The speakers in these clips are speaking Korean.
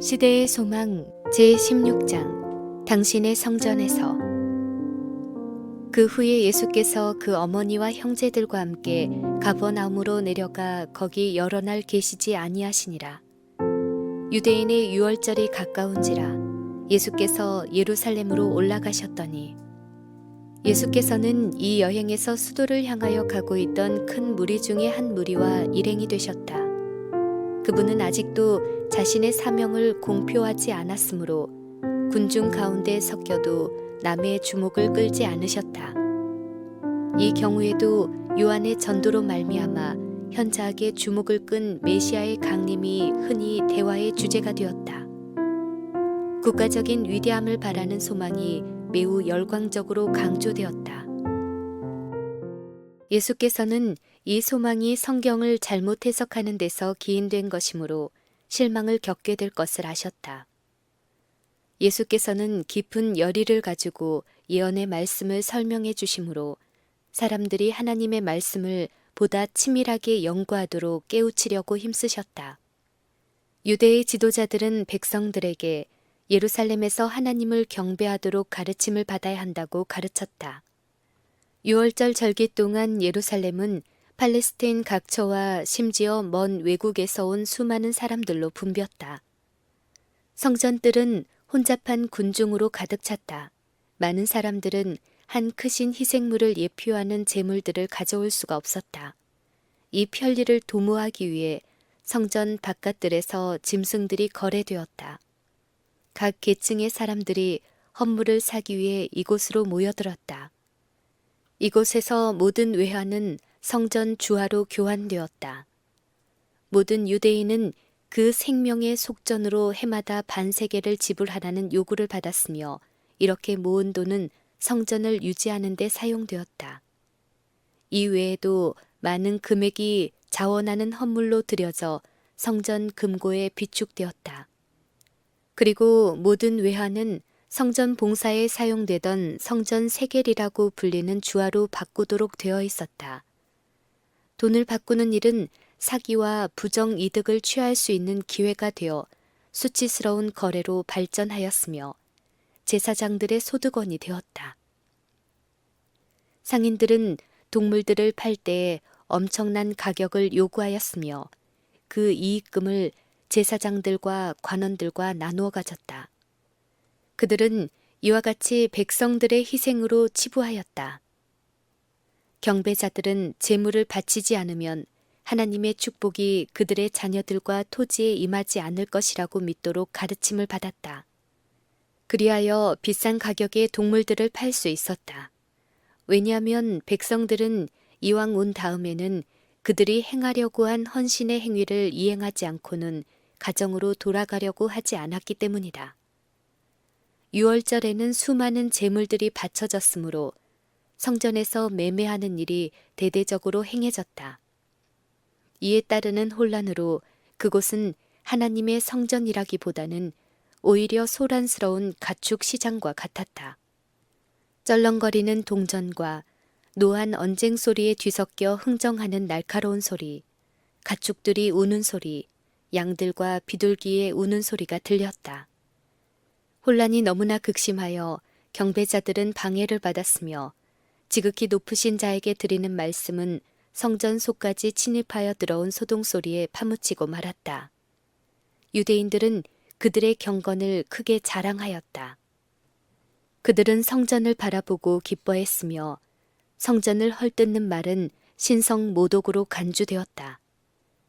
시대의 소망 제16장 당신의 성전에서. 그 후에 예수께서 그 어머니와 형제들과 함께 가버나움으로 내려가 거기 여러 날 계시지 아니하시니라. 유대인의 유월절이 가까운지라 예수께서 예루살렘으로 올라가셨더니 예수께서는 이 여행에서 수도를 향하여 가고 있던 큰 무리 중에 한 무리와 일행이 되셨다. 그분은 아직도 자신의 사명을 공표하지 않았으므로 군중 가운데 섞여도 남의 주목을 끌지 않으셨다. 이 경우에도 요한의 전도로 말미암아 현자에게 주목을 끈 메시아의 강림이 흔히 대화의 주제가 되었다. 국가적인 위대함을 바라는 소망이 매우 열광적으로 강조되었다. 예수께서는 이 소망이 성경을 잘못 해석하는 데서 기인된 것이므로 실망을 겪게 될 것을 아셨다. 예수께서는 깊은 열의를 가지고 예언의 말씀을 설명해 주심으로 사람들이 하나님의 말씀을 보다 치밀하게 연구하도록 깨우치려고 힘쓰셨다. 유대의 지도자들은 백성들에게 예루살렘에서 하나님을 경배하도록 가르침을 받아야 한다고 가르쳤다. 유월절 절기 동안 예루살렘은 팔레스타인 각처와 심지어 먼 외국에서 온 수많은 사람들로 붐볐다. 성전들은 혼잡한 군중으로 가득 찼다. 많은 사람들은 한 크신 희생물을 예표하는 제물들을 가져올 수가 없었다. 이 편리를 도모하기 위해 성전 바깥들에서 짐승들이 거래되었다. 각 계층의 사람들이 헌물을 사기 위해 이곳으로 모여들었다. 이곳에서 모든 외화는 성전 주화로 교환되었다. 모든 유대인은 그 생명의 속전으로 해마다 반세겔을 지불하라는 요구를 받았으며 이렇게 모은 돈은 성전을 유지하는 데 사용되었다. 이 외에도 많은 금액이 자원하는 헌물로 들여져 성전 금고에 비축되었다. 그리고 모든 외화는 성전 봉사에 사용되던 성전 세겔이라고 불리는 주화로 바꾸도록 되어 있었다. 돈을 바꾸는 일은 사기와 부정 이득을 취할 수 있는 기회가 되어 수치스러운 거래로 발전하였으며 제사장들의 소득원이 되었다. 상인들은 동물들을 팔 때에 엄청난 가격을 요구하였으며 그 이익금을 제사장들과 관원들과 나누어 가졌다. 그들은 이와 같이 백성들의 희생으로 치부하였다. 경배자들은 제물을 바치지 않으면 하나님의 축복이 그들의 자녀들과 토지에 임하지 않을 것이라고 믿도록 가르침을 받았다. 그리하여 비싼 가격의 동물들을 팔 수 있었다. 왜냐하면 백성들은 이왕 온 다음에는 그들이 행하려고 한 헌신의 행위를 이행하지 않고는 가정으로 돌아가려고 하지 않았기 때문이다. 유월절에는 수많은 제물들이 바쳐졌으므로 성전에서 매매하는 일이 대대적으로 행해졌다. 이에 따르는 혼란으로 그곳은 하나님의 성전이라기보다는 오히려 소란스러운 가축 시장과 같았다. 쩔렁거리는 동전과 노한 언쟁 소리에 뒤섞여 흥정하는 날카로운 소리, 가축들이 우는 소리, 양들과 비둘기의 우는 소리가 들렸다. 혼란이 너무나 극심하여 경배자들은 방해를 받았으며 지극히 높으신 자에게 드리는 말씀은 성전 속까지 침입하여 들어온 소동소리에 파묻히고 말았다. 유대인들은 그들의 경건을 크게 자랑하였다. 그들은 성전을 바라보고 기뻐했으며 성전을 헐뜯는 말은 신성 모독으로 간주되었다.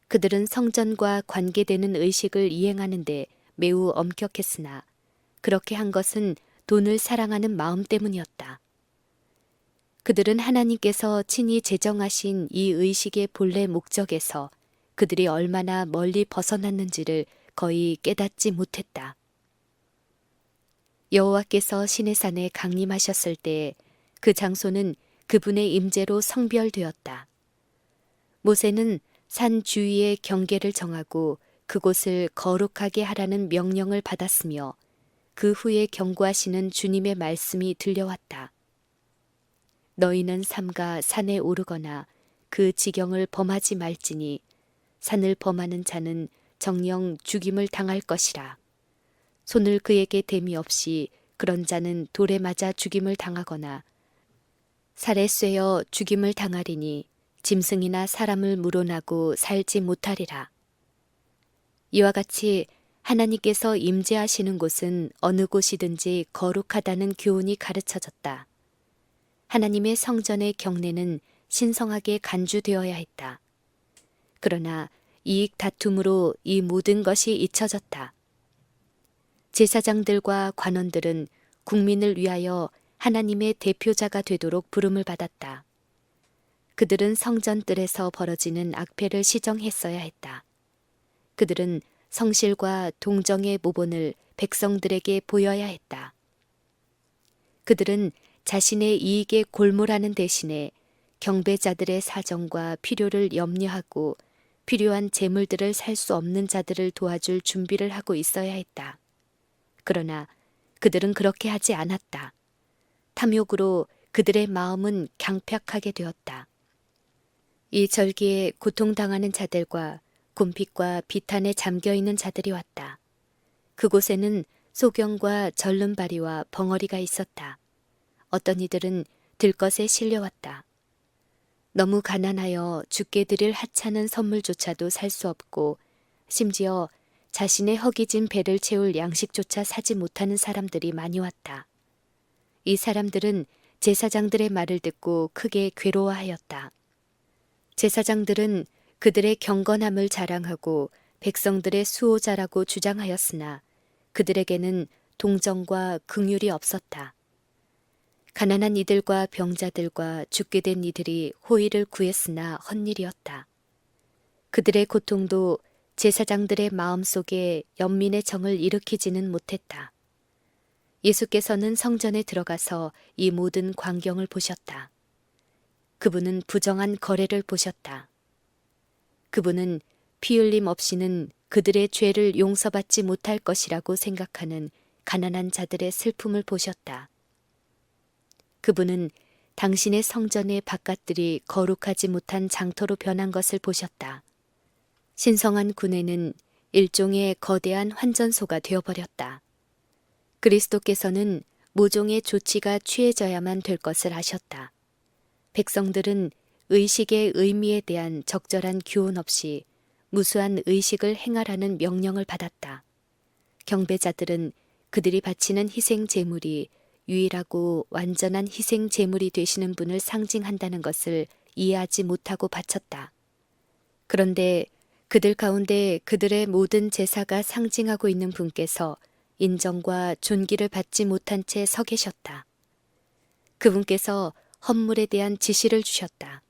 그들은 성전과 관계되는 의식을 이행하는데 매우 엄격했으나 그렇게 한 것은 돈을 사랑하는 마음 때문이었다. 그들은 하나님께서 친히 제정하신 이 의식의 본래 목적에서 그들이 얼마나 멀리 벗어났는지를 거의 깨닫지 못했다. 여호와께서 시내산에 강림하셨을 때 그 장소는 그분의 임재로 성별되었다. 모세는 산 주위의 경계를 정하고 그곳을 거룩하게 하라는 명령을 받았으며 그 후에 경고하시는 주님의 말씀이 들려왔다. 너희는 삼가 산에 오르거나 그 지경을 범하지 말지니 산을 범하는 자는 정녕 죽임을 당할 것이라. 손을 그에게 댐이 없이 그런 자는 돌에 맞아 죽임을 당하거나 살에 쇠어 죽임을 당하리니 짐승이나 사람을 물어나고 살지 못하리라. 이와 같이 하나님께서 임재하시는 곳은 어느 곳이든지 거룩하다는 교훈이 가르쳐졌다. 하나님의 성전의 경내는 신성하게 간주되어야 했다. 그러나 이익 다툼으로 이 모든 것이 잊혀졌다. 제사장들과 관원들은 국민을 위하여 하나님의 대표자가 되도록 부름을 받았다. 그들은 성전 뜰에서 벌어지는 악패를 시정했어야 했다. 그들은 성실과 동정의 모본을 백성들에게 보여야 했다. 그들은 자신의 이익에 골몰하는 대신에 경배자들의 사정과 필요를 염려하고 필요한 재물들을 살 수 없는 자들을 도와줄 준비를 하고 있어야 했다. 그러나 그들은 그렇게 하지 않았다. 탐욕으로 그들의 마음은 강팍하게 되었다. 이 절기에 고통당하는 자들과 곰핍과 비탄에 잠겨있는 자들이 왔다. 그곳에는 소경과 절름발이와 벙어리가 있었다. 어떤 이들은 들것에 실려왔다. 너무 가난하여 주께 드릴 하찮은 선물조차도 살 수 없고 심지어 자신의 허기진 배를 채울 양식조차 사지 못하는 사람들이 많이 왔다. 이 사람들은 제사장들의 말을 듣고 크게 괴로워하였다. 제사장들은 그들의 경건함을 자랑하고 백성들의 수호자라고 주장하였으나 그들에게는 동정과 긍휼이 없었다. 가난한 이들과 병자들과 죽게 된 이들이 호의를 구했으나 헛일이었다. 그들의 고통도 제사장들의 마음속에 연민의 정을 일으키지는 못했다. 예수께서는 성전에 들어가서 이 모든 광경을 보셨다. 그분은 부정한 거래를 보셨다. 그분은 피 흘림 없이는 그들의 죄를 용서받지 못할 것이라고 생각하는 가난한 자들의 슬픔을 보셨다. 그분은 당신의 성전의 바깥들이 거룩하지 못한 장터로 변한 것을 보셨다. 신성한 군에는 일종의 거대한 환전소가 되어버렸다. 그리스도께서는 모종의 조치가 취해져야만 될 것을 아셨다. 백성들은 의식의 의미에 대한 적절한 교훈 없이 무수한 의식을 행하라는 명령을 받았다. 경배자들은 그들이 바치는 희생 제물이 유일하고 완전한 희생 제물이 되시는 분을 상징한다는 것을 이해하지 못하고 바쳤다. 그런데 그들 가운데 그들의 모든 제사가 상징하고 있는 분께서 인정과 존귀를 받지 못한 채 서 계셨다. 그분께서 헌물에 대한 지시를 주셨다.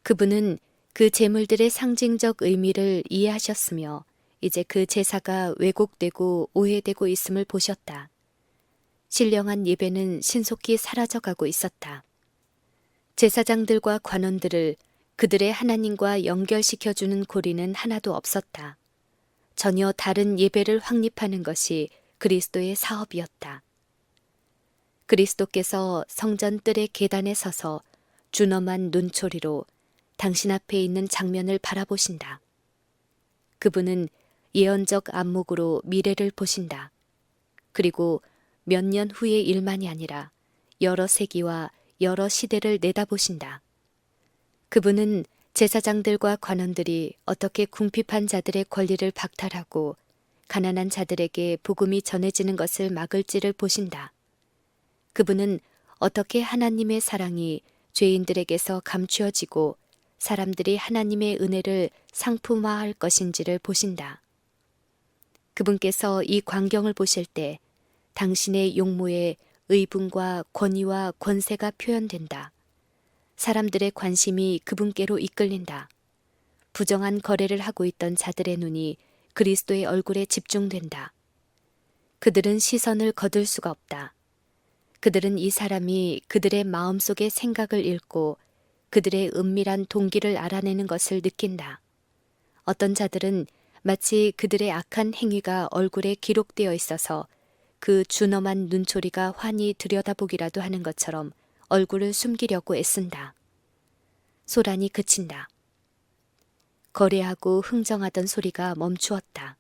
그분은 그 제물들의 상징적 의미를 이해하셨으며 이제 그 제사가 왜곡되고 오해되고 있음을 보셨다. 신령한 예배는 신속히 사라져가고 있었다. 제사장들과 관원들을 그들의 하나님과 연결시켜주는 고리는 하나도 없었다. 전혀 다른 예배를 확립하는 것이 그리스도의 사업이었다. 그리스도께서 성전 뜰의 계단에 서서 준엄한 눈초리로 당신 앞에 있는 장면을 바라보신다. 그분은 예언적 안목으로 미래를 보신다. 그리고 몇 년 후의 일만이 아니라 여러 세기와 여러 시대를 내다보신다. 그분은 제사장들과 관원들이 어떻게 궁핍한 자들의 권리를 박탈하고 가난한 자들에게 복음이 전해지는 것을 막을지를 보신다. 그분은 어떻게 하나님의 사랑이 죄인들에게서 감추어지고 사람들이 하나님의 은혜를 상품화할 것인지를 보신다. 그분께서 이 광경을 보실 때 당신의 용모에 의분과 권위와 권세가 표현된다. 사람들의 관심이 그분께로 이끌린다. 부정한 거래를 하고 있던 자들의 눈이 그리스도의 얼굴에 집중된다. 그들은 시선을 거둘 수가 없다. 그들은 이 사람이 그들의 마음속의 생각을 읽고 그들의 은밀한 동기를 알아내는 것을 느낀다. 어떤 자들은 마치 그들의 악한 행위가 얼굴에 기록되어 있어서 그 준엄한 눈초리가 환히 들여다보기라도 하는 것처럼 얼굴을 숨기려고 애쓴다. 소란이 그친다. 거래하고 흥정하던 소리가 멈추었다.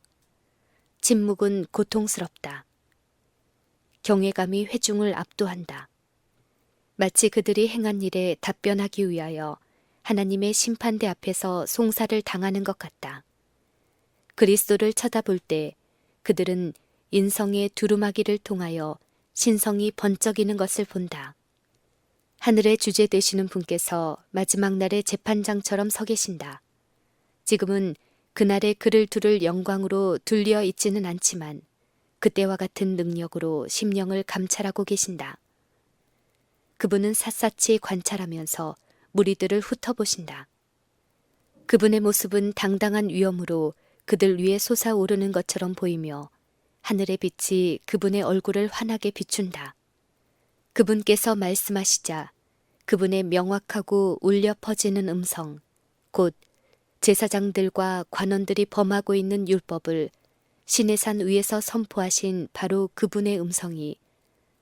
침묵은 고통스럽다. 경외감이 회중을 압도한다. 마치 그들이 행한 일에 답변하기 위하여 하나님의 심판대 앞에서 송사를 당하는 것 같다. 그리스도를 쳐다볼 때 그들은 인성의 두루마기를 통하여 신성이 번쩍이는 것을 본다. 하늘의 주제 되시는 분께서 마지막 날의 재판장처럼 서 계신다. 지금은 그날의 그를 두를 영광으로 둘리어 있지는 않지만 그때와 같은 능력으로 심령을 감찰하고 계신다. 그분은 샅샅이 관찰하면서 무리들을 훑어보신다. 그분의 모습은 당당한 위엄으로 그들 위에 솟아오르는 것처럼 보이며 하늘의 빛이 그분의 얼굴을 환하게 비춘다. 그분께서 말씀하시자 그분의 명확하고 울려 퍼지는 음성, 곧 제사장들과 관원들이 범하고 있는 율법을 시내산 위에서 선포하신 바로 그분의 음성이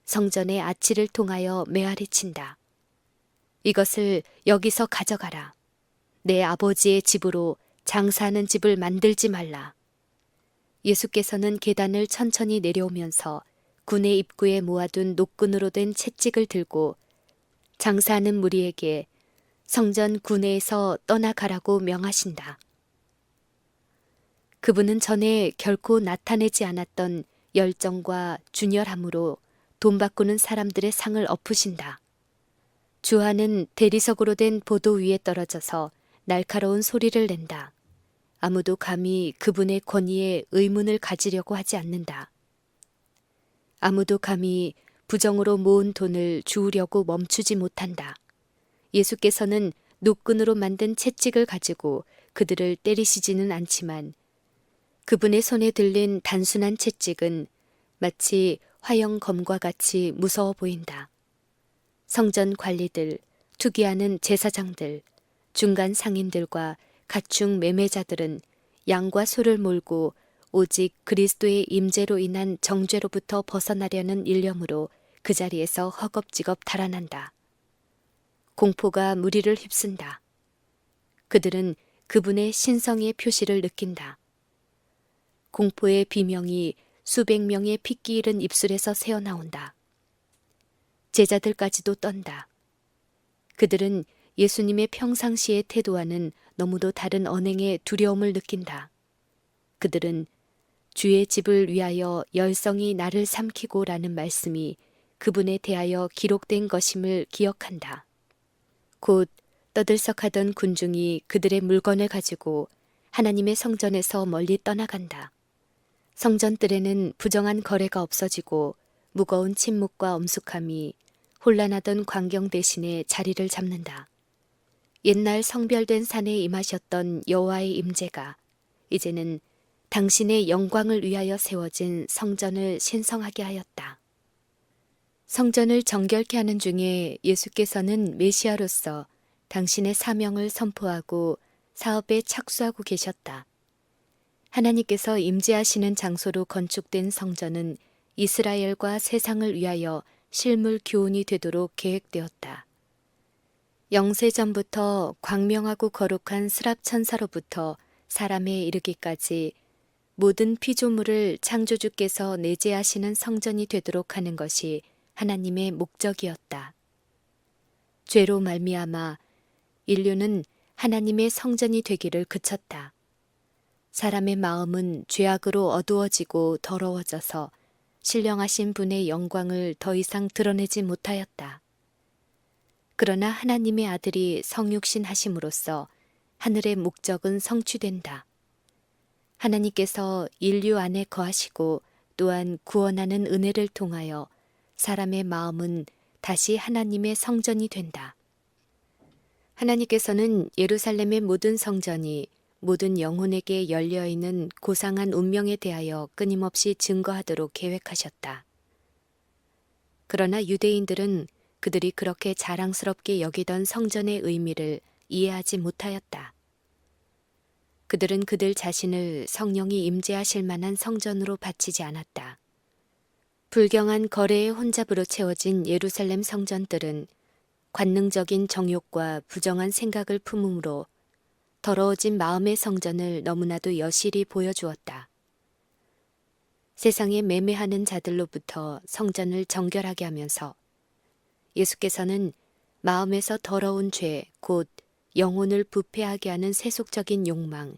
성전의 아치를 통하여 메아리친다. 이것을 여기서 가져가라. 내 아버지의 집으로 장사하는 집을 만들지 말라. 예수께서는 계단을 천천히 내려오면서 군의 입구에 모아둔 노끈으로 된 채찍을 들고 장사하는 무리에게 성전 구내에서 떠나가라고 명하신다. 그분은 전에 결코 나타내지 않았던 열정과 준열함으로 돈 바꾸는 사람들의 상을 엎으신다. 주하는 대리석으로 된 보도 위에 떨어져서 날카로운 소리를 낸다. 아무도 감히 그분의 권위에 의문을 가지려고 하지 않는다. 아무도 감히 부정으로 모은 돈을 주우려고 멈추지 못한다. 예수께서는 노끈으로 만든 채찍을 가지고 그들을 때리시지는 않지만 그분의 손에 들린 단순한 채찍은 마치 화형검과 같이 무서워 보인다. 성전 관리들, 투기하는 제사장들, 중간 상인들과 가축 매매자들은 양과 소를 몰고 오직 그리스도의 임재로 인한 정죄로부터 벗어나려는 일념으로 그 자리에서 허겁지겁 달아난다. 공포가 무리를 휩쓴다. 그들은 그분의 신성의 표시를 느낀다. 공포의 비명이 수백 명의 핏기 잃은 입술에서 새어나온다. 제자들까지도 떤다. 그들은 예수님의 평상시의 태도와는 너무도 다른 언행의 두려움을 느낀다. 그들은 주의 집을 위하여 열성이 나를 삼키고라는 말씀이 그분에 대하여 기록된 것임을 기억한다. 곧 떠들썩하던 군중이 그들의 물건을 가지고 하나님의 성전에서 멀리 떠나간다. 성전들에는 부정한 거래가 없어지고 무거운 침묵과 엄숙함이 혼란하던 광경 대신에 자리를 잡는다. 옛날 성별된 산에 임하셨던 여호와의 임재가 이제는 당신의 영광을 위하여 세워진 성전을 신성하게 하였다. 성전을 정결케 하는 중에 예수께서는 메시아로서 당신의 사명을 선포하고 사업에 착수하고 계셨다. 하나님께서 임재하시는 장소로 건축된 성전은 이스라엘과 세상을 위하여 실물 교훈이 되도록 계획되었다. 영세전부터 광명하고 거룩한 스랍천사로부터 사람에 이르기까지 모든 피조물을 창조주께서 내재하시는 성전이 되도록 하는 것이 하나님의 목적이었다. 죄로 말미암아 인류는 하나님의 성전이 되기를 그쳤다. 사람의 마음은 죄악으로 어두워지고 더러워져서 신령하신 분의 영광을 더 이상 드러내지 못하였다. 그러나 하나님의 아들이 성육신 하심으로써 하늘의 목적은 성취된다. 하나님께서 인류 안에 거하시고 또한 구원하는 은혜를 통하여 사람의 마음은 다시 하나님의 성전이 된다. 하나님께서는 예루살렘의 모든 성전이 모든 영혼에게 열려있는 고상한 운명에 대하여 끊임없이 증거하도록 계획하셨다. 그러나 유대인들은 그들이 그렇게 자랑스럽게 여기던 성전의 의미를 이해하지 못하였다. 그들은 그들 자신을 성령이 임재하실 만한 성전으로 바치지 않았다. 불경한 거래의 혼잡으로 채워진 예루살렘 성전들은 관능적인 정욕과 부정한 생각을 품음으로 더러워진 마음의 성전을 너무나도 여실히 보여주었다. 세상에 매매하는 자들로부터 성전을 정결하게 하면서 예수께서는 마음에서 더러운 죄, 곧 영혼을 부패하게 하는 세속적인 욕망,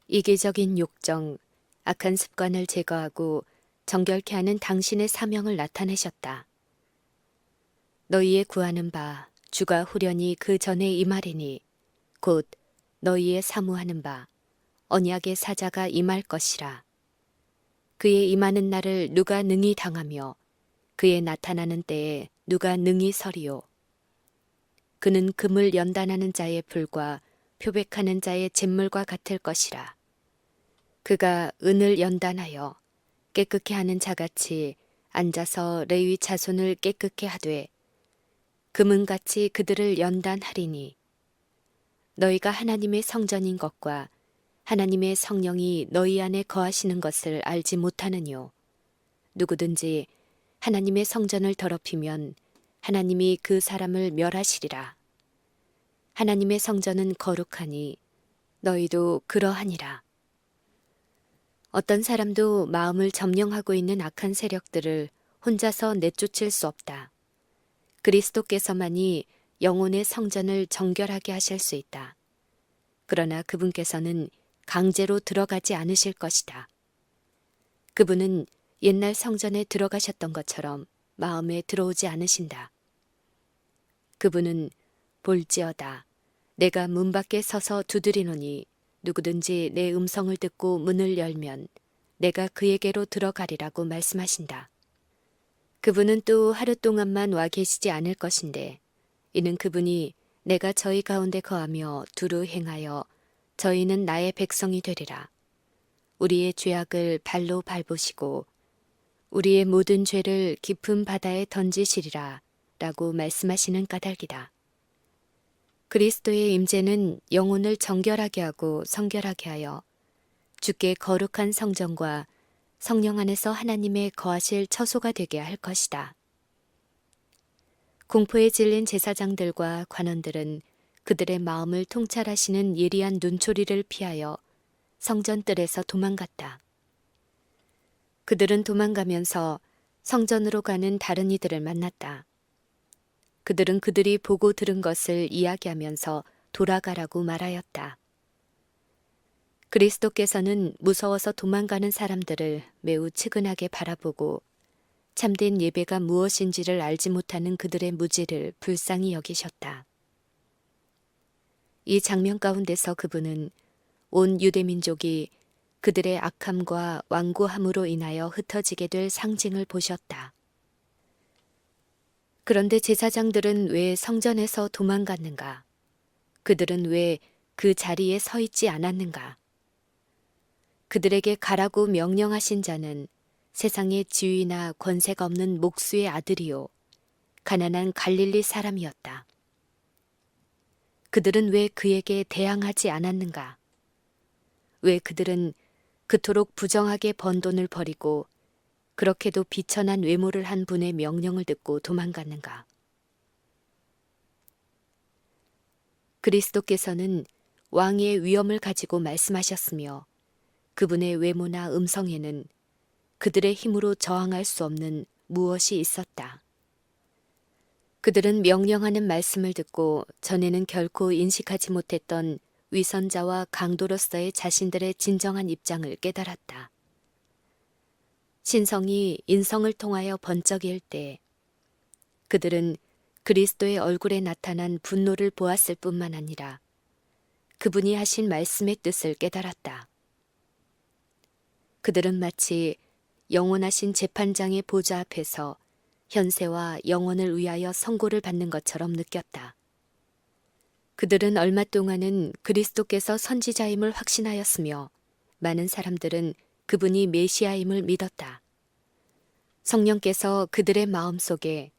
이기적인 욕정, 악한 습관을 제거하고 정결케 하는 당신의 사명을 나타내셨다. 너희의 구하는 바 주가 후련히 그 전에 임하리니 곧 너희의 사모하는 바 언약의 사자가 임할 것이라. 그의 임하는 날을 누가 능히 당하며 그의 나타나는 때에 누가 능히 서리요. 그는 금을 연단하는 자의 불과 표백하는 자의 잿물과 같을 것이라. 그가 은을 연단하여 깨끗게 하는 자같이 앉아서 레위 자손을 깨끗게 하되 금은같이 그들을 연단하리니 너희가 하나님의 성전인 것과 하나님의 성령이 너희 안에 거하시는 것을 알지 못하느뇨. 누구든지 하나님의 성전을 더럽히면 하나님이 그 사람을 멸하시리라. 하나님의 성전은 거룩하니 너희도 그러하니라. 어떤 사람도 마음을 점령하고 있는 악한 세력들을 혼자서 내쫓을 수 없다. 그리스도께서만이 영혼의 성전을 정결하게 하실 수 있다. 그러나 그분께서는 강제로 들어가지 않으실 것이다. 그분은 옛날 성전에 들어가셨던 것처럼 마음에 들어오지 않으신다. 그분은 볼지어다. 내가 문 밖에 서서 두드리노니 누구든지 내 음성을 듣고 문을 열면 내가 그에게로 들어가리라고 말씀하신다. 그분은 또 하루 동안만 와 계시지 않을 것인데 이는 그분이 내가 저희 가운데 거하며 두루 행하여 저희는 나의 백성이 되리라. 우리의 죄악을 발로 밟으시고 우리의 모든 죄를 깊은 바다에 던지시리라 라고 말씀하시는 까닭이다. 그리스도의 임재는 영혼을 정결하게 하고 성결하게 하여 주께 거룩한 성전과 성령 안에서 하나님의 거하실 처소가 되게 할 것이다. 공포에 질린 제사장들과 관원들은 그들의 마음을 통찰하시는 예리한 눈초리를 피하여 성전뜰에서 도망갔다. 그들은 도망가면서 성전으로 가는 다른 이들을 만났다. 그들은 그들이 보고 들은 것을 이야기하면서 돌아가라고 말하였다. 그리스도께서는 무서워서 도망가는 사람들을 매우 측은하게 바라보고 참된 예배가 무엇인지를 알지 못하는 그들의 무지를 불쌍히 여기셨다. 이 장면 가운데서 그분은 온 유대민족이 그들의 악함과 완고함으로 인하여 흩어지게 될 상징을 보셨다. 그런데 제사장들은 왜 성전에서 도망갔는가? 그들은 왜 그 자리에 서 있지 않았는가? 그들에게 가라고 명령하신 자는 세상의 지위나 권세가 없는 목수의 아들이요 가난한 갈릴리 사람이었다. 그들은 왜 그에게 대항하지 않았는가? 왜 그들은 그토록 부정하게 번 돈을 버리고 그렇게도 비천한 외모를 한 분의 명령을 듣고 도망갔는가? 그리스도께서는 왕의 위엄을 가지고 말씀하셨으며 그분의 외모나 음성에는 그들의 힘으로 저항할 수 없는 무엇이 있었다. 그들은 명령하는 말씀을 듣고 전에는 결코 인식하지 못했던 위선자와 강도로서의 자신들의 진정한 입장을 깨달았다. 신성이 인성을 통하여 번쩍일 때 그들은 그리스도의 얼굴에 나타난 분노를 보았을 뿐만 아니라 그분이 하신 말씀의 뜻을 깨달았다. 그들은 마치 영원하신 재판장의 보좌 앞에서 현세와 영원을 위하여 선고를 받는 것처럼 느꼈다. 그들은 얼마 동안은 그리스도께서 선지자임을 확신하였으며 많은 사람들은 그분이 메시아임을 믿었다. 성령께서 그들의 마음속에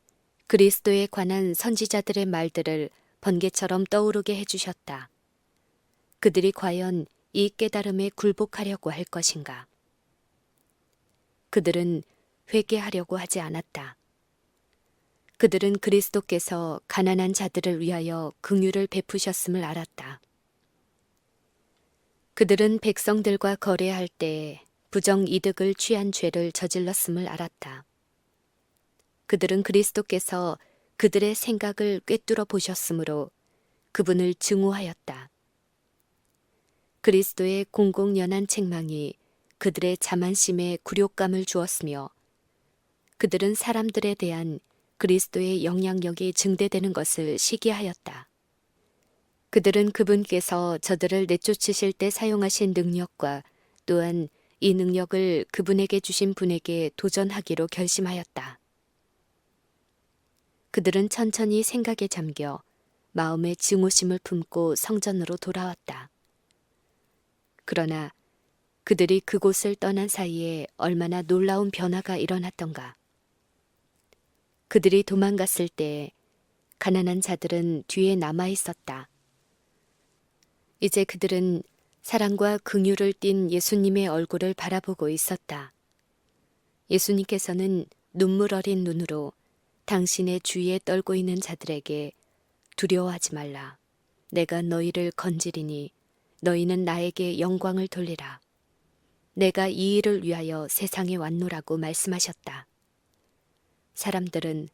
그리스도에 관한 선지자들의 말들을 번개처럼 떠오르게 해주셨다. 그들이 과연 이 깨달음에 굴복하려고 할 것인가? 그들은 회개하려고 하지 않았다. 그들은 그리스도께서 가난한 자들을 위하여 긍휼을 베푸셨음을 알았다. 그들은 백성들과 거래할 때 부정 이득을 취한 죄를 저질렀음을 알았다. 그들은 그리스도께서 그들의 생각을 꿰뚫어 보셨으므로 그분을 증오하였다. 그리스도의 공공연한 책망이 그들의 자만심에 굴욕감을 주었으며 그들은 사람들에 대한 그리스도의 영향력이 증대되는 것을 시기하였다. 그들은 그분께서 저들을 내쫓으실 때 사용하신 능력과 또한 이 능력을 그분에게 주신 분에게 도전하기로 결심하였다. 그들은 천천히 생각에 잠겨 마음의 증오심을 품고 성전으로 돌아왔다. 그러나 그들이 그곳을 떠난 사이에 얼마나 놀라운 변화가 일어났던가. 그들이 도망갔을 때 가난한 자들은 뒤에 남아 있었다. 이제 그들은 사랑과 긍휼을 띤 예수님의 얼굴을 바라보고 있었다. 예수님께서는 눈물 어린 눈으로 당신의 주위에 떨고 있는 자들에게 두려워하지 말라. 내가 너희를 건지리니 너희는 나에게 영광을 돌리라. 내가 이 일을 위하여 세상에 왔노라고 말씀하셨다. 사람들은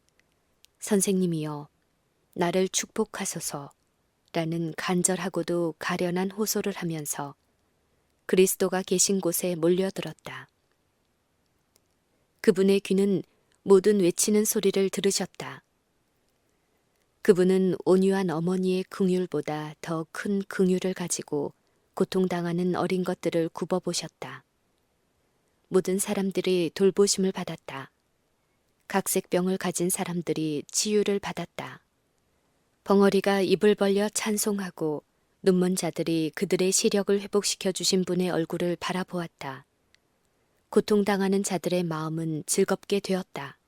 선생님이여 나를 축복하소서 라는 간절하고도 가련한 호소를 하면서 그리스도가 계신 곳에 몰려들었다. 그분의 귀는 모든 외치는 소리를 들으셨다. 그분은 온유한 어머니의 긍휼보다 더 큰 긍휼을 가지고 고통당하는 어린 것들을 굽어보셨다. 모든 사람들이 돌보심을 받았다. 각색병을 가진 사람들이 치유를 받았다. 벙어리가 입을 벌려 찬송하고 눈먼 자들이 그들의 시력을 회복시켜 주신 분의 얼굴을 바라보았다. 고통당하는 자들의 마음은 즐겁게 되었다.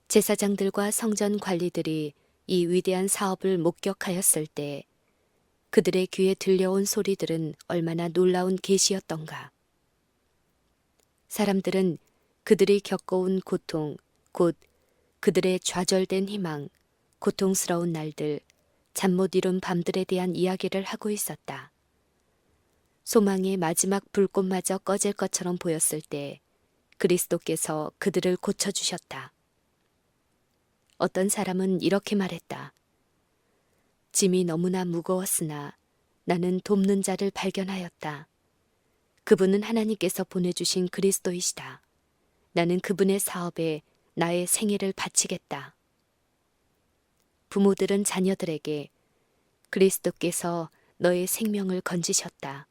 제사장들과 성전 관리들이 이 위대한 사업을 목격하였을 때 그들의 귀에 들려온 소리들은 얼마나 놀라운 계시였던가. 사람들은 그들이 겪어온 고통, 곧 그들의 좌절된 희망, 고통스러운 날들, 잠 못 이룬 밤들에 대한 이야기를 하고 있었다. 소망의 마지막 불꽃마저 꺼질 것처럼 보였을 때 그리스도께서 그들을 고쳐주셨다. 어떤 사람은 이렇게 말했다. 짐이 너무나 무거웠으나 나는 돕는 자를 발견하였다. 그분은 하나님께서 보내주신 그리스도이시다. 나는 그분의 사업에 나의 생애를 바치겠다. 부모들은 자녀들에게 그리스도께서 너의 생명을 건지셨다.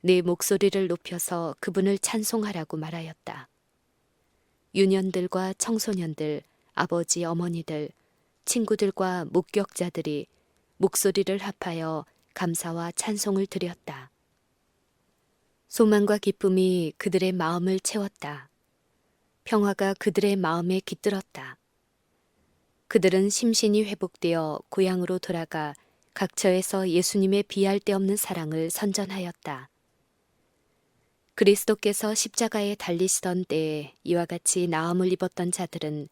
내 목소리를 높여서 그분을 찬송하라고 말하였다. 유년들과 청소년들, 아버지, 어머니들, 친구들과 목격자들이 목소리를 합하여 감사와 찬송을 드렸다. 소망과 기쁨이 그들의 마음을 채웠다. 평화가 그들의 마음에 깃들었다. 그들은 심신이 회복되어 고향으로 돌아가 각처에서 예수님의 비할 데 없는 사랑을 선전하였다. 그리스도께서 십자가에 달리시던 때에 이와 같이 나음을 입었던 자들은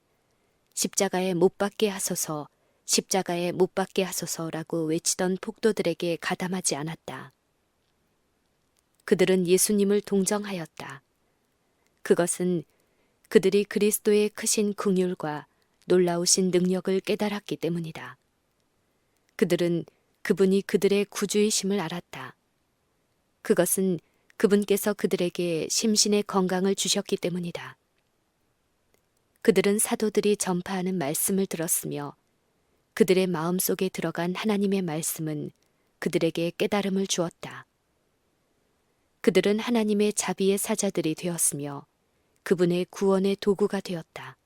십자가에 못 박게 하소서, 십자가에 못 박게 하소서라고 외치던 폭도들에게 가담하지 않았다. 그들은 예수님을 동정하였다. 그것은 그들이 그리스도의 크신 긍휼과 놀라우신 능력을 깨달았기 때문이다. 그들은 그분이 그들의 구주이심을 알았다. 그것은 그분께서 그들에게 심신의 건강을 주셨기 때문이다. 그들은 사도들이 전파하는 말씀을 들었으며 그들의 마음속에 들어간 하나님의 말씀은 그들에게 깨달음을 주었다. 그들은 하나님의 자비의 사자들이 되었으며 그분의 구원의 도구가 되었다.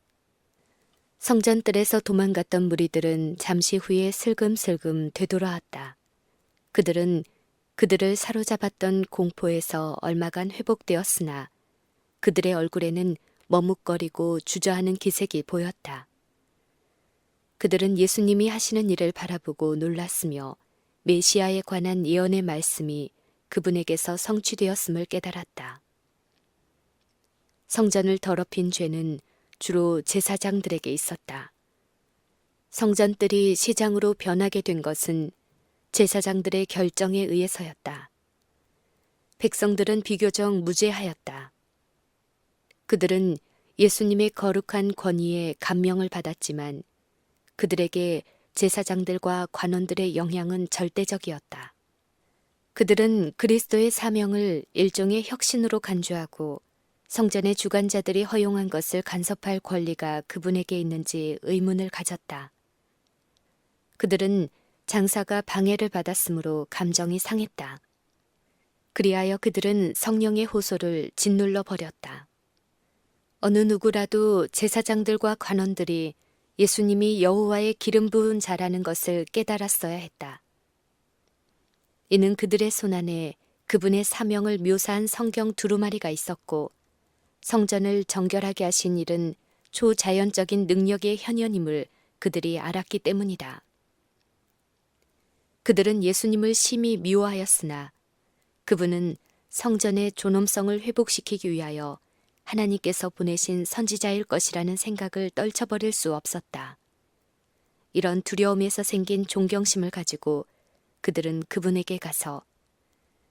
성전뜰에서 도망갔던 무리들은 잠시 후에 슬금슬금 되돌아왔다. 그들은 그들을 사로잡았던 공포에서 얼마간 회복되었으나 그들의 얼굴에는 머뭇거리고 주저하는 기색이 보였다. 그들은 예수님이 하시는 일을 바라보고 놀랐으며 메시아에 관한 예언의 말씀이 그분에게서 성취되었음을 깨달았다. 성전을 더럽힌 죄는 주로 제사장들에게 있었다. 성전뜰이 시장으로 변하게 된 것은 제사장들의 결정에 의해서였다. 백성들은 비교적 무죄하였다. 그들은 예수님의 거룩한 권위에 감명을 받았지만 그들에게 제사장들과 관원들의 영향은 절대적이었다. 그들은 그리스도의 사명을 일종의 혁신으로 간주하고 성전의 주관자들이 허용한 것을 간섭할 권리가 그분에게 있는지 의문을 가졌다. 그들은 장사가 방해를 받았으므로 감정이 상했다. 그리하여 그들은 성령의 호소를 짓눌러 버렸다. 어느 누구라도 제사장들과 관원들이 예수님이 여호와의 기름 부은 자라는 것을 깨달았어야 했다. 이는 그들의 손안에 그분의 사명을 묘사한 성경 두루마리가 있었고 성전을 정결하게 하신 일은 초자연적인 능력의 현현임을 그들이 알았기 때문이다. 그들은 예수님을 심히 미워하였으나 그분은 성전의 존엄성을 회복시키기 위하여 하나님께서 보내신 선지자일 것이라는 생각을 떨쳐버릴 수 없었다. 이런 두려움에서 생긴 존경심을 가지고 그들은 그분에게 가서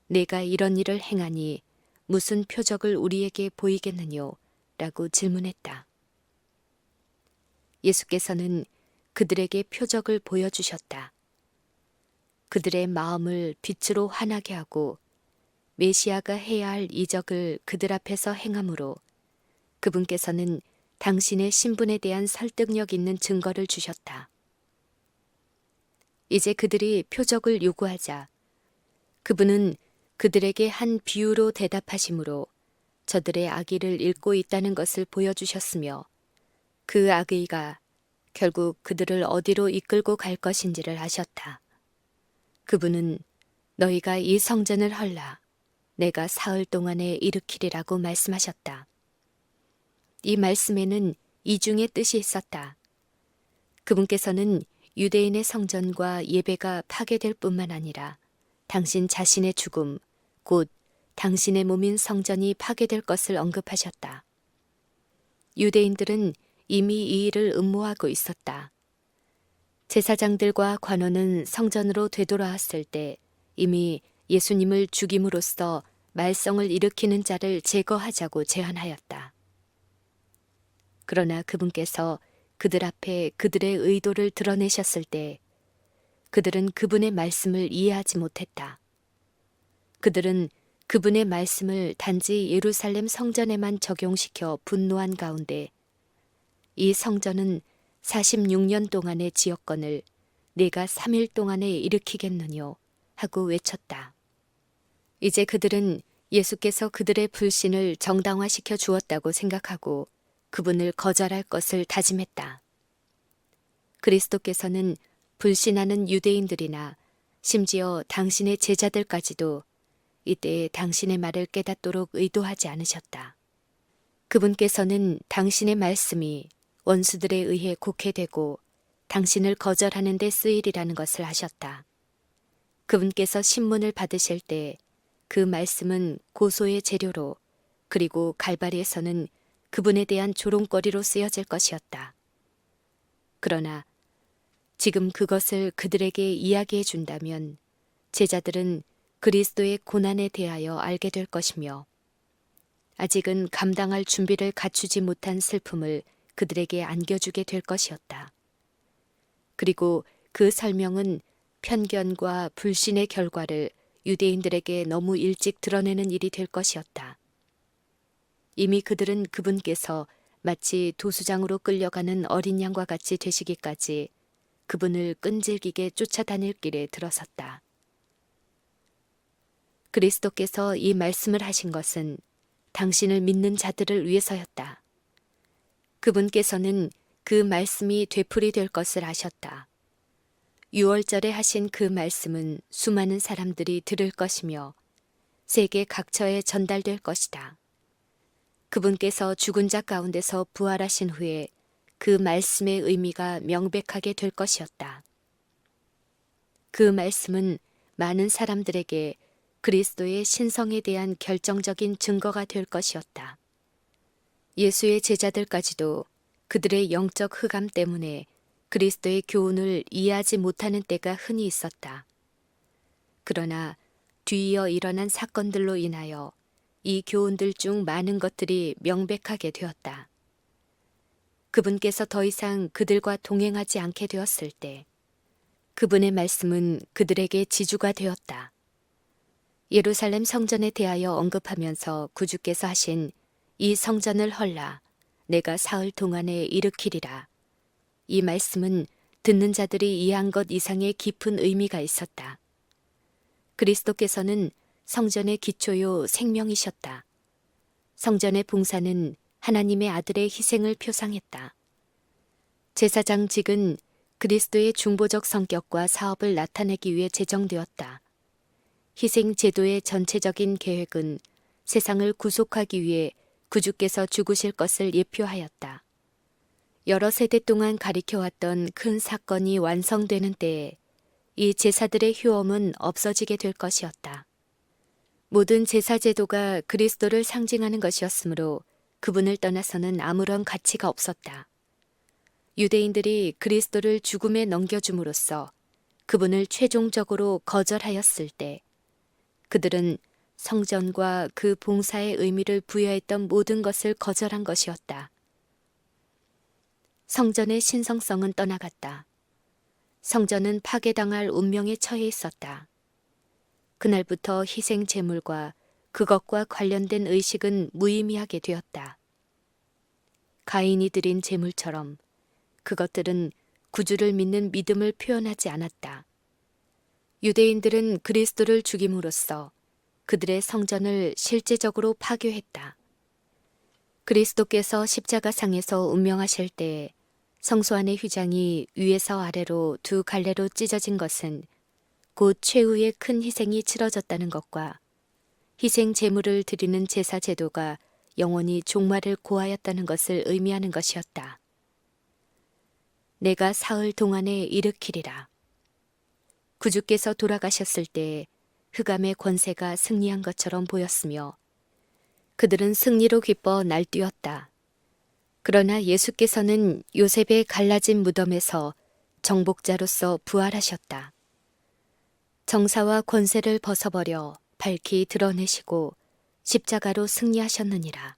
내가 이런 일을 행하니 무슨 표적을 우리에게 보이겠느뇨? 라고 질문했다. 예수께서는 그들에게 표적을 보여주셨다. 그들의 마음을 빛으로 환하게 하고 메시아가 해야 할 이적을 그들 앞에서 행함으로 그분께서는 당신의 신분에 대한 설득력 있는 증거를 주셨다. 이제 그들이 표적을 요구하자 그분은 그들에게 한 비유로 대답하심으로 저들의 악의를 읽고 있다는 것을 보여주셨으며 그 악의가 결국 그들을 어디로 이끌고 갈 것인지를 아셨다. 그분은 너희가 이 성전을 헐라 내가 사흘 동안에 일으키리라고 말씀하셨다. 이 말씀에는 이중의 뜻이 있었다. 그분께서는 유대인의 성전과 예배가 파괴될 뿐만 아니라 당신 자신의 죽음, 곧 당신의 몸인 성전이 파괴될 것을 언급하셨다. 유대인들은 이미 이 일을 음모하고 있었다. 제사장들과 관원은 성전으로 되돌아왔을 때 이미 예수님을 죽임으로써 말썽을 일으키는 자를 제거하자고 제안하였다. 그러나 그분께서 그들 앞에 그들의 의도를 드러내셨을 때 그들은 그분의 말씀을 이해하지 못했다. 그들은 그분의 말씀을 단지 예루살렘 성전에만 적용시켜 분노한 가운데 이 성전은 46년 동안의 지역권을 내가 3일 동안에 일으키겠느뇨 하고 외쳤다. 이제 그들은 예수께서 그들의 불신을 정당화시켜 주었다고 생각하고 그분을 거절할 것을 다짐했다. 그리스도께서는 불신하는 유대인들이나 심지어 당신의 제자들까지도 이때 당신의 말을 깨닫도록 의도하지 않으셨다. 그분께서는 당신의 말씀이 원수들에 의해 곡해되고 당신을 거절하는 데 쓰이리라는 것을 아셨다. 그분께서 신문을 받으실 때 그 말씀은 고소의 재료로 그리고 갈바리에서는 그분에 대한 조롱거리로 쓰여질 것이었다. 그러나 지금 그것을 그들에게 이야기해 준다면 제자들은 그리스도의 고난에 대하여 알게 될 것이며 아직은 감당할 준비를 갖추지 못한 슬픔을 그들에게 안겨주게 될 것이었다. 그리고 그 설명은 편견과 불신의 결과를 유대인들에게 너무 일찍 드러내는 일이 될 것이었다. 이미 그들은 그분께서 마치 도수장으로 끌려가는 어린 양과 같이 되시기까지 그분을 끈질기게 쫓아다닐 길에 들어섰다. 그리스도께서 이 말씀을 하신 것은 당신을 믿는 자들을 위해서였다. 그분께서는 그 말씀이 되풀이 될 것을 아셨다. 유월절에 하신 그 말씀은 수많은 사람들이 들을 것이며 세계 각처에 전달될 것이다. 그분께서 죽은 자 가운데서 부활하신 후에 그 말씀의 의미가 명백하게 될 것이었다. 그 말씀은 많은 사람들에게 그리스도의 신성에 대한 결정적인 증거가 될 것이었다. 예수의 제자들까지도 그들의 영적 흑암 때문에 그리스도의 교훈을 이해하지 못하는 때가 흔히 있었다. 그러나 뒤이어 일어난 사건들로 인하여 이 교훈들 중 많은 것들이 명백하게 되었다. 그분께서 더 이상 그들과 동행하지 않게 되었을 때 그분의 말씀은 그들에게 지주가 되었다. 예루살렘 성전에 대하여 언급하면서 구주께서 하신 이 성전을 헐라 내가 사흘 동안에 일으키리라. 이 말씀은 듣는 자들이 이해한 것 이상의 깊은 의미가 있었다. 그리스도께서는 성전의 기초요 생명이셨다. 성전의 봉사는 하나님의 아들의 희생을 표상했다. 제사장직은 그리스도의 중보적 성격과 사업을 나타내기 위해 제정되었다. 희생 제도의 전체적인 계획은 세상을 구속하기 위해 구주께서 죽으실 것을 예표하였다. 여러 세대 동안 가리켜왔던 큰 사건이 완성되는 때에 이 제사들의 효험은 없어지게 될 것이었다. 모든 제사 제도가 그리스도를 상징하는 것이었으므로 그분을 떠나서는 아무런 가치가 없었다. 유대인들이 그리스도를 죽음에 넘겨줌으로써 그분을 최종적으로 거절하였을 때 그들은 성전과 그 봉사의 의미를 부여했던 모든 것을 거절한 것이었다. 성전의 신성성은 떠나갔다. 성전은 파괴당할 운명에 처해 있었다. 그날부터 희생 제물과 그것과 관련된 의식은 무의미하게 되었다. 가인이 드린 제물처럼 그것들은 구주를 믿는 믿음을 표현하지 않았다. 유대인들은 그리스도를 죽임으로써 그들의 성전을 실제적으로 파괴했다. 그리스도께서 십자가상에서 운명하실 때에 성소 안의 휘장이 위에서 아래로 두 갈래로 찢어진 것은 곧 최후의 큰 희생이 치러졌다는 것과 희생 제물을 드리는 제사 제도가 영원히 종말을 고하였다는 것을 의미하는 것이었다. 내가 사흘 동안에 일으키리라. 구주께서 돌아가셨을 때 흑암의 권세가 승리한 것처럼 보였으며 그들은 승리로 기뻐 날뛰었다. 그러나 예수께서는 요셉의 갈라진 무덤에서 정복자로서 부활하셨다. 정사와 권세를 벗어버려 밝히 드러내시고 십자가로 승리하셨느니라.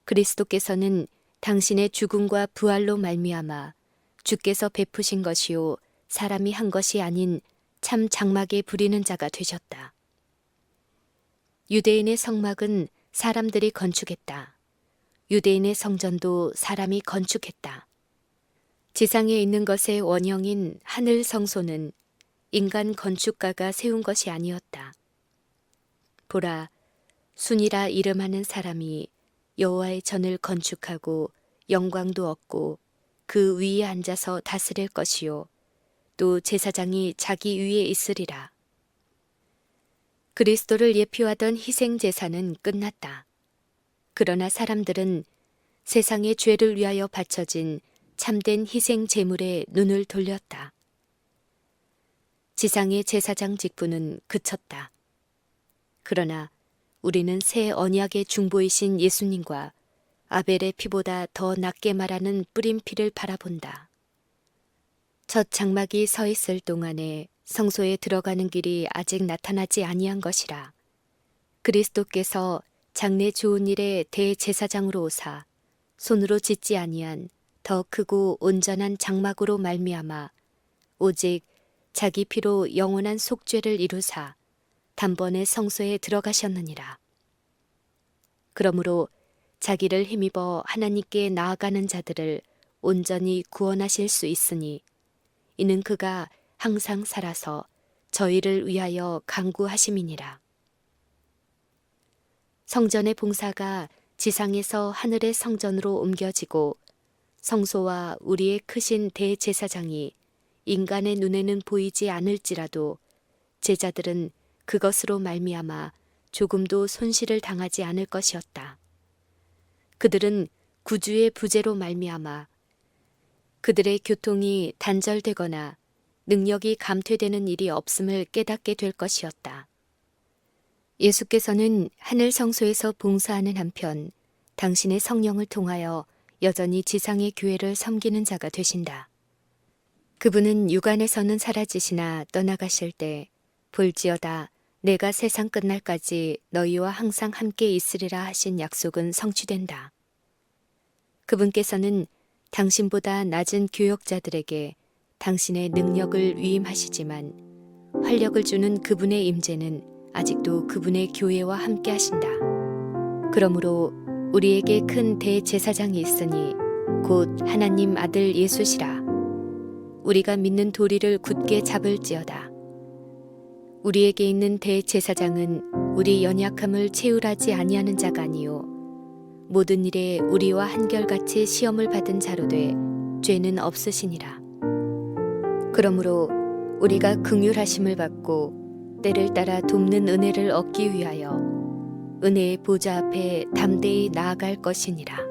그리스도께서는 당신의 죽음과 부활로 말미암아 주께서 베푸신 것이요 사람이 한 것이 아닌 참 장막에 부리는 자가 되셨다. 유대인의 성막은 사람들이 건축했다. 유대인의 성전도 사람이 건축했다. 지상에 있는 것의 원형인 하늘 성소는 인간 건축가가 세운 것이 아니었다. 보라, 순이라 이름하는 사람이 여호와의 전을 건축하고 영광도 얻고 그 위에 앉아서 다스릴 것이요 또 제사장이 자기 위에 있으리라. 그리스도를 예표하던 희생 제사는 끝났다. 그러나 사람들은 세상의 죄를 위하여 바쳐진 참된 희생 제물에 눈을 돌렸다. 지상의 제사장 직분은 그쳤다. 그러나 우리는 새 언약의 중보이신 예수님과 아벨의 피보다 더 낫게 말하는 뿌린 피를 바라본다. 첫 장막이 서 있을 동안에 성소에 들어가는 길이 아직 나타나지 아니한 것이라. 그리스도께서 장래 좋은 일의 대제사장으로 오사 손으로 짓지 아니한 더 크고 온전한 장막으로 말미암아 오직 자기 피로 영원한 속죄를 이루사 단번에 성소에 들어가셨느니라. 그러므로 자기를 힘입어 하나님께 나아가는 자들을 온전히 구원하실 수 있으니 이는 그가 항상 살아서 저희를 위하여 간구하심이니라. 성전의 봉사가 지상에서 하늘의 성전으로 옮겨지고 성소와 우리의 크신 대제사장이 인간의 눈에는 보이지 않을지라도 제자들은 그것으로 말미암아 조금도 손실을 당하지 않을 것이었다. 그들은 구주의 부재로 말미암아 그들의 교통이 단절되거나 능력이 감퇴되는 일이 없음을 깨닫게 될 것이었다. 예수께서는 하늘 성소에서 봉사하는 한편 당신의 성령을 통하여 여전히 지상의 교회를 섬기는 자가 되신다. 그분은 육안에서는 사라지시나 떠나가실 때 볼지어다 내가 세상 끝날까지 너희와 항상 함께 있으리라 하신 약속은 성취된다. 그분께서는 당신보다 낮은 교역자들에게 당신의 능력을 위임하시지만 활력을 주는 그분의 임재는 아직도 그분의 교회와 함께 하신다. 그러므로 우리에게 큰 대제사장이 있으니 곧 하나님 아들 예수시라. 우리가 믿는 도리를 굳게 잡을지어다. 우리에게 있는 대제사장은 우리 연약함을 채울하지 아니하는 자가 아니요 모든 일에 우리와 한결같이 시험을 받은 자로 돼 죄는 없으시니라. 그러므로 우리가 긍휼하심을 받고 때를 따라 돕는 은혜를 얻기 위하여 은혜의 보좌 앞에 담대히 나아갈 것이니라.